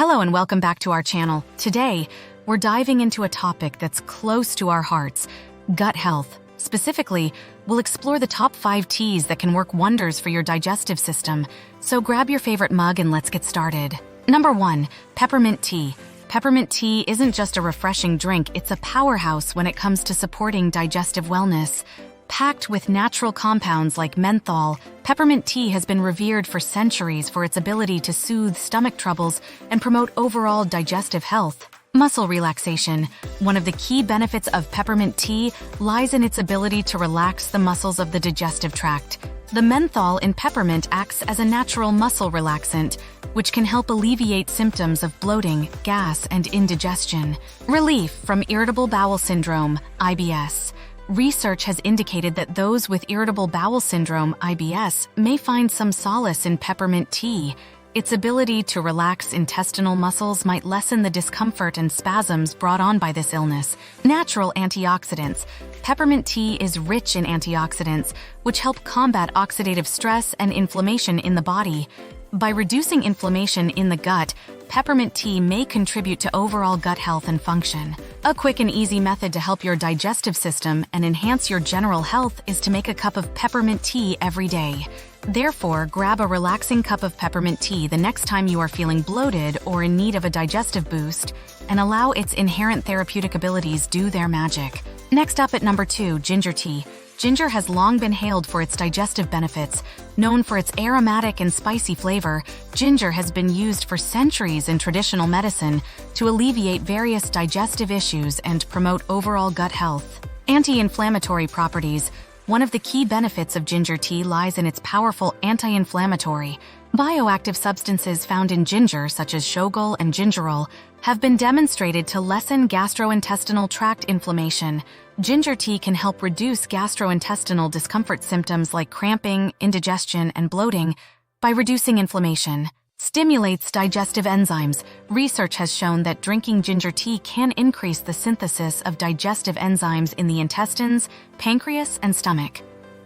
Hello and welcome back to our channel. Today, we're diving into a topic that's close to our hearts, gut health. Specifically, we'll explore the top 5 teas that can work wonders for your digestive system. So grab your favorite mug and let's get started. Number 1, Peppermint Tea. Peppermint tea isn't just a refreshing drink, it's a powerhouse when it comes to supporting digestive wellness. Packed with natural compounds like menthol, peppermint tea has been revered for centuries for its ability to soothe stomach troubles and promote overall digestive health. Muscle relaxation. One of the key benefits of peppermint tea lies in its ability to relax the muscles of the digestive tract. The menthol in peppermint acts as a natural muscle relaxant, which can help alleviate symptoms of bloating, gas, and indigestion. Relief from irritable bowel syndrome, IBS. Research has indicated that those with irritable bowel syndrome, IBS, may find some solace in peppermint tea. Its ability to relax intestinal muscles might lessen the discomfort and spasms brought on by this illness. Natural antioxidants. Peppermint tea is rich in antioxidants, which help combat oxidative stress and inflammation in the body. By reducing inflammation in the gut, peppermint tea may contribute to overall gut health and function. A quick and easy method to help your digestive system and enhance your general health is to make a cup of peppermint tea every day. Therefore, grab a relaxing cup of peppermint tea the next time you are feeling bloated or in need of a digestive boost, and allow its inherent therapeutic abilities do their magic. Next up at number 2, ginger tea. Ginger has long been hailed for its digestive benefits. Known for its aromatic and spicy flavor, ginger has been used for centuries in traditional medicine to alleviate various digestive issues and promote overall gut health. Anti-inflammatory properties. One of the key benefits of ginger tea lies in its powerful anti-inflammatory. Bioactive substances found in ginger, such as shogal and gingerol, have been demonstrated to lessen gastrointestinal tract inflammation. Ginger tea can help reduce gastrointestinal discomfort symptoms like cramping, indigestion, and bloating by reducing inflammation. Stimulates digestive enzymes. Research has shown that drinking ginger tea can increase the synthesis of digestive enzymes in the intestines, pancreas, and stomach.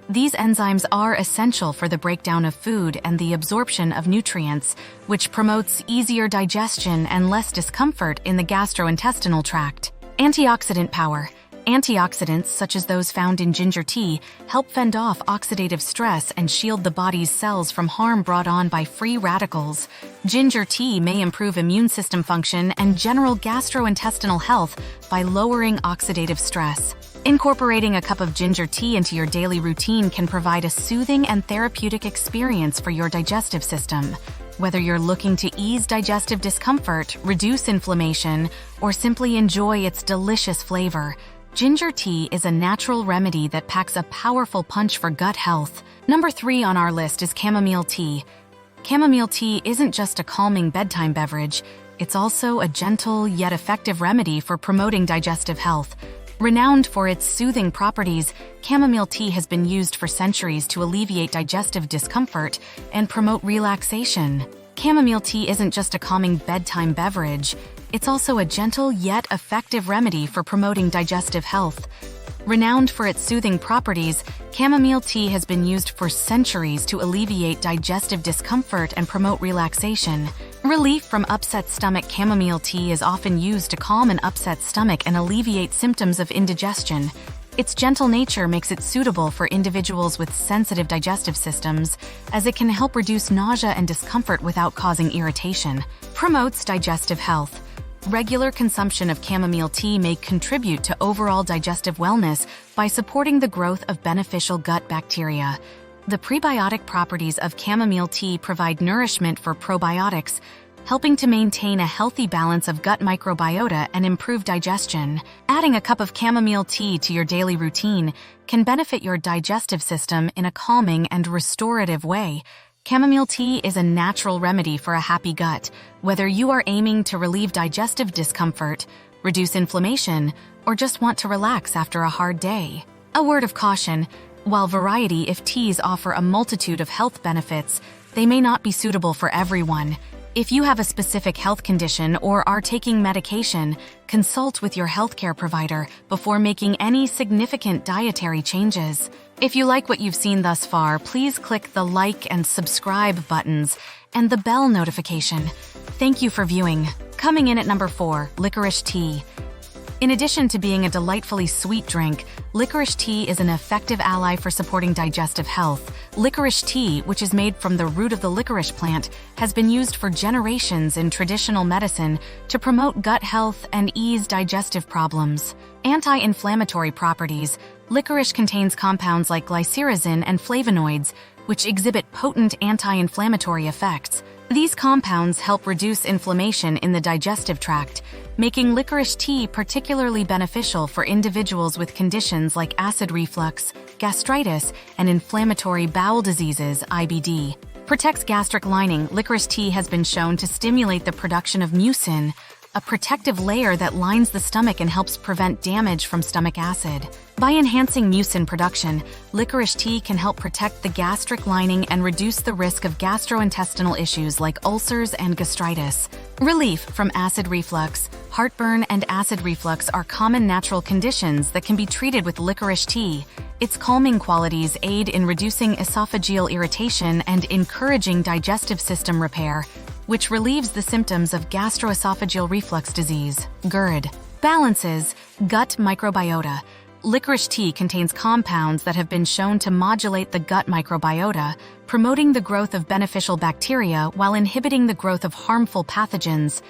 These enzymes are essential for the breakdown of food and the absorption of nutrients, which promotes easier digestion and less discomfort in the gastrointestinal tract. Antioxidant power. Antioxidants, such as those found in ginger tea, help fend off oxidative stress and shield the body's cells from harm brought on by free radicals. Ginger tea may improve immune system function and general gastrointestinal health by lowering oxidative stress. Incorporating a cup of ginger tea into your daily routine can provide a soothing and therapeutic experience for your digestive system. Whether you're looking to ease digestive discomfort, reduce inflammation, or simply enjoy its delicious flavor, ginger tea is a natural remedy that packs a powerful punch for gut health. Number 3 on our list is chamomile tea. Chamomile tea isn't just a calming bedtime beverage, it's also a gentle yet effective remedy for promoting digestive health. Renowned for its soothing properties, chamomile tea has been used for centuries to alleviate digestive discomfort and promote relaxation. Chamomile tea isn't just a calming bedtime beverage, it's also a gentle yet effective remedy for promoting digestive health. Renowned for its soothing properties, chamomile tea has been used for centuries to alleviate digestive discomfort and promote relaxation. Relief from upset stomach. Chamomile tea is often used to calm an upset stomach and alleviate symptoms of indigestion. Its gentle nature makes it suitable for individuals with sensitive digestive systems, as it can help reduce nausea and discomfort without causing irritation. Promotes digestive health. Regular consumption of chamomile tea may contribute to overall digestive wellness by supporting the growth of beneficial gut bacteria. The prebiotic properties of chamomile tea provide nourishment for probiotics, helping to maintain a healthy balance of gut microbiota and improve digestion. Adding a cup of chamomile tea to your daily routine can benefit your digestive system in a calming and restorative way. Chamomile tea is a natural remedy for a happy gut, whether you are aiming to relieve digestive discomfort, reduce inflammation, or just want to relax after a hard day. A word of caution: while variety of teas offer a multitude of health benefits, they may not be suitable for everyone. If you have a specific health condition or are taking medication, consult with your healthcare provider before making any significant dietary changes. If you like what you've seen thus far, please click the like and subscribe buttons and the bell notification. Thank you for viewing. Coming in at number 4, Licorice Tea. In addition to being a delightfully sweet drink, licorice tea is an effective ally for supporting digestive health. Licorice tea, which is made from the root of the licorice plant, has been used for generations in traditional medicine to promote gut health and ease digestive problems. Anti-inflammatory properties. Licorice contains compounds like glycyrrhizin and flavonoids, which exhibit potent anti-inflammatory effects. These compounds help reduce inflammation in the digestive tract, making licorice tea particularly beneficial for individuals with conditions like acid reflux, gastritis, and inflammatory bowel diseases (IBD). Protects gastric lining. Licorice tea has been shown to stimulate the production of mucin, a protective layer that lines the stomach and helps prevent damage from stomach acid. By enhancing mucin production, licorice tea can help protect the gastric lining and reduce the risk of gastrointestinal issues like ulcers and gastritis. Relief from acid reflux. Heartburn and acid reflux are common natural conditions that can be treated with licorice tea. Its calming qualities aid in reducing esophageal irritation and encouraging digestive system repair, which relieves the symptoms of gastroesophageal reflux disease, GERD. Balances gut microbiota. Licorice tea contains compounds that have been shown to modulate the gut microbiota, promoting the growth of beneficial bacteria while inhibiting the growth of harmful pathogens.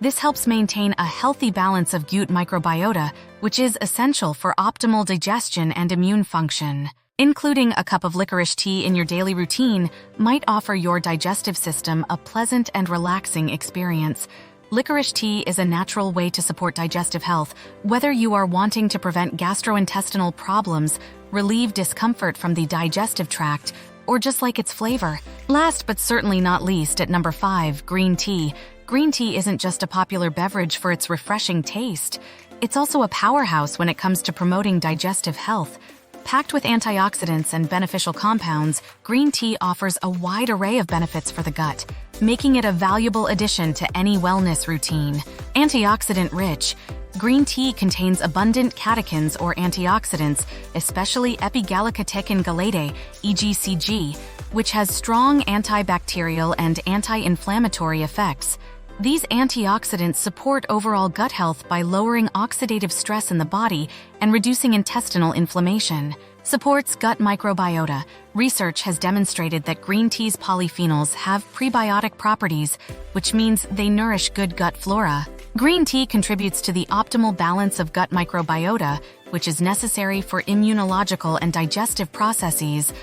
This helps maintain a healthy balance of gut microbiota, which is essential for optimal digestion and immune function. Including a cup of licorice tea in your daily routine might offer your digestive system a pleasant and relaxing experience. Licorice tea is a natural way to support digestive health, whether you are wanting to prevent gastrointestinal problems, relieve discomfort from the digestive tract, or just like its flavor. Last but certainly not least, at number 5, green tea. Green tea isn't just a popular beverage for its refreshing taste. It's also a powerhouse when it comes to promoting digestive health. Packed with antioxidants and beneficial compounds, green tea offers a wide array of benefits for the gut, making it a valuable addition to any wellness routine. Antioxidant-rich. Green tea contains abundant catechins or antioxidants, especially epigallocatechin gallate, EGCG, which has strong antibacterial and anti-inflammatory effects. These antioxidants support overall gut health by lowering oxidative stress in the body and reducing intestinal inflammation. Supports gut microbiota. Research has demonstrated that green tea's polyphenols have prebiotic properties, which means they nourish good gut flora. Green tea contributes to the optimal balance of gut microbiota, which is necessary for immunological and digestive processes,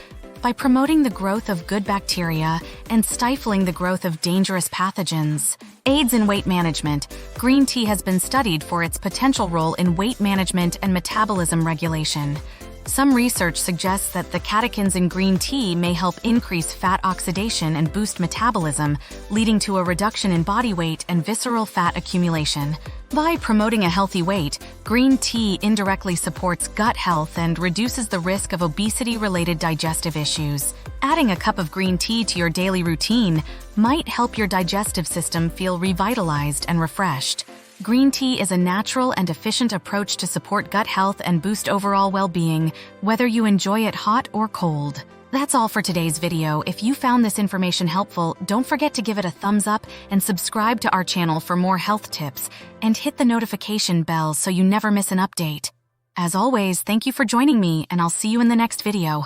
by promoting the growth of good bacteria and stifling the growth of dangerous pathogens. Aids in weight management. Green tea has been studied for its potential role in weight management and metabolism regulation. Some research suggests that the catechins in green tea may help increase fat oxidation and boost metabolism, leading to a reduction in body weight and visceral fat accumulation. By promoting a healthy weight, green tea indirectly supports gut health and reduces the risk of obesity-related digestive issues. Adding a cup of green tea to your daily routine might help your digestive system feel revitalized and refreshed. Green tea is a natural and efficient approach to support gut health and boost overall well-being, whether you enjoy it hot or cold. That's all for today's video. If you found this information helpful, don't forget to give it a thumbs up and subscribe to our channel for more health tips, and hit the notification bell so you never miss an update. As always, thank you for joining me, and I'll see you in the next video.